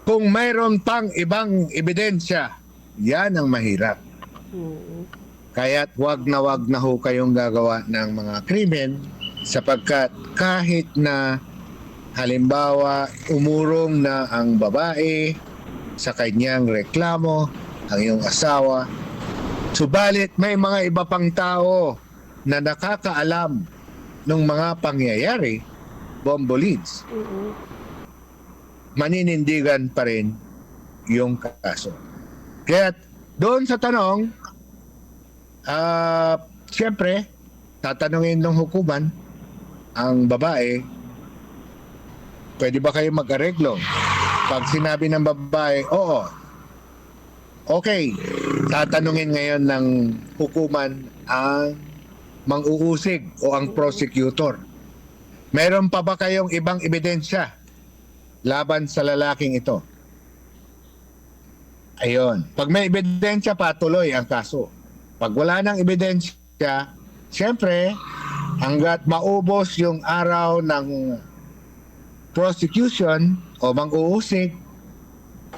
Kung mayroon pang ibang ebidensya, yan ang mahirap. Kaya't wag na ho kayong gagawa ng mga krimen sapagkat kahit na halimbawa umurong na ang babae sa kanyang reklamo, ang iyong asawa, subalit may mga iba pang tao na nakakaalam ng mga pangyayari, Bombo Leads, maninindigan pa rin yung kaso. Kaya doon sa tanong, siyempre, tatanungin ng hukuman ang babae, pwede ba kayo mag-areglo? Pag sinabi ng babae, oo, okay, tatanungin ngayon ng hukuman ang mang-uusig o ang prosecutor. Meron pa ba kayong ibang ebidensya laban sa lalaking ito? Ayun. Pag may ebidensya pa, tuloy ang kaso. Pag wala nang ebidensya, siyempre, hanggat maubos yung araw ng prosecution o mang-uusig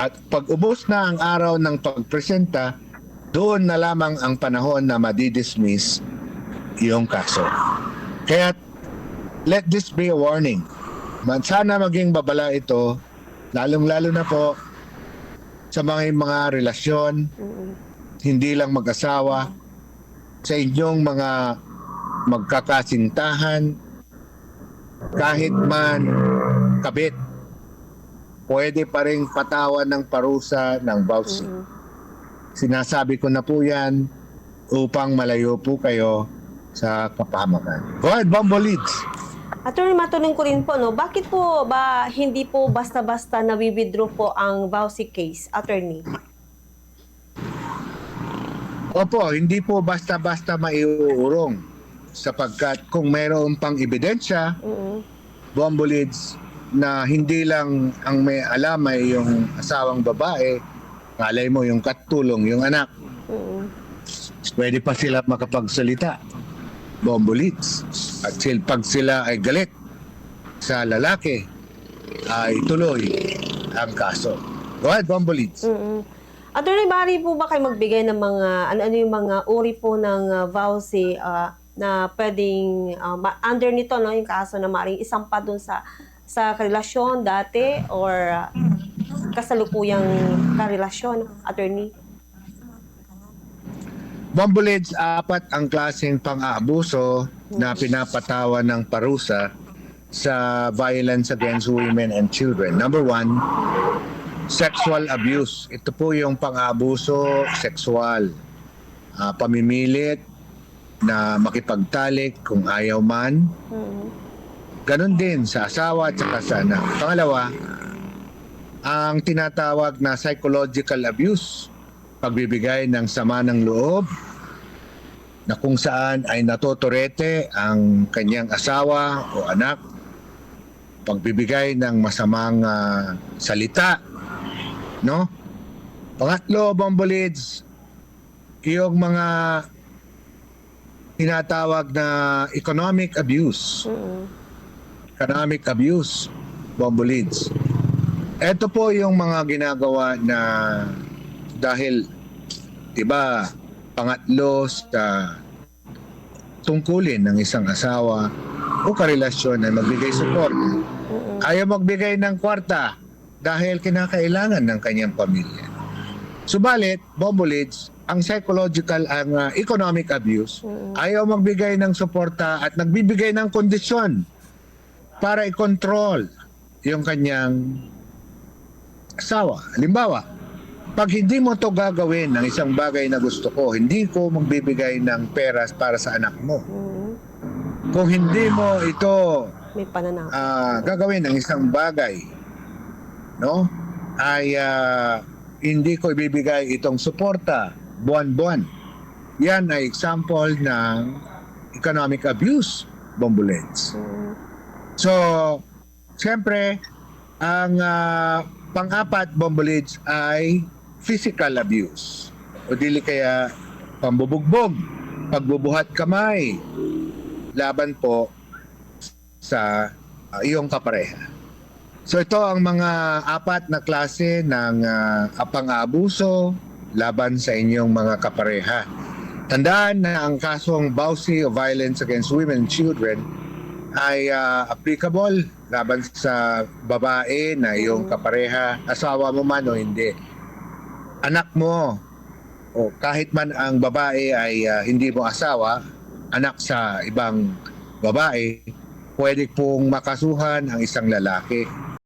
at pag ubos na ang araw ng pagpresenta, doon na lamang ang panahon na madidismiss yung kaso. Kaya let this be a warning. Sana maging babala ito, lalong-lalo na po sa mga relasyon, hindi lang mag-asawa, sa inyong mga magkakasintahan, kahit man kabit, pwede pa rin patawan ng parusa ng voucher. Sinasabi ko na po yan upang malayo po kayo sa kapahamakan. Go ahead, Bombo Leads. Attorney, matanong ko rin po, no, bakit po ba hindi po basta-basta na-withdraw po ang voucher case, Attorney? Opo, hindi po basta-basta maiuurong sapagkat kung mayroon pang ebidensya, Bombo Leads, na hindi lang ang may alam ay yung asawang babae, kalay mo yung katulong, yung anak. Pwede pa sila makapagsalita, Bombo Leads. At pag sila ay galit sa lalaki, ay tuloy ang kaso. Go ahead, Bombo Leads. Attorney, maaari po ba kayo magbigay ng mga, ano yung mga uri po ng voucher na pwedeng, under nito, no, yung kaso na maaaring isampa dun sa karelasyon dati or kasalukuyang karelasyon, Attorney? Bombo Leads, 4 ang klaseng pang-aabuso na pinapatawan ng parusa sa violence against women and children. Number 1, sexual abuse. Ito po yung pang-aabuso sexual. Pamimilit na makipagtalik kung ayaw man. Ganon din sa asawa at saka sa anak. Pangalawa, ang tinatawag na psychological abuse. Pagbibigay ng sama ng loob na kung saan ay natotorete ang kanyang asawa o anak. Pagbibigay ng masamang salita, no? Pangatlo, Bombo Leads, yung mga tinatawag na economic abuse. Economic abuse, Bombo Leads. Ito po yung mga ginagawa na dahil, diba, pangatlo sa tungkulin ng isang asawa o karelasyon na magbigay support. Ayaw magbigay ng kwarta dahil kinakailangan ng kanyang pamilya. Subalit, Bombo Leads, ang psychological, ang economic abuse, ayaw magbigay ng suporta at nagbibigay ng kondisyon para i-control yung kanyang asawa. Halimbawa, pag hindi mo to gagawin ng isang bagay na gusto ko, hindi ko magbibigay ng pera para sa anak mo. Kung hindi mo ito May pananaw. gagawin ng isang bagay, no, ay hindi ko ibibigay itong suporta buwan-buwan. Yan ay example ng economic abuse, Bombo Leads. So, siyempre, ang pang-apat, Bombo Leads, ay physical abuse. O dili kaya pambubugbog, pagbubuhat kamay, laban po sa iyong kapareha. So ito ang mga apat na klase ng pang-aabuso laban sa inyong mga kapareha. Tandaan na ang kasong BAUSI o Violence Against Women and Children ay applicable laban sa babae na iyong kapareha, asawa mo man o hindi. Anak mo, o kahit man ang babae ay hindi mo asawa, anak sa ibang babae, pwede pong makasuhan ang isang lalaki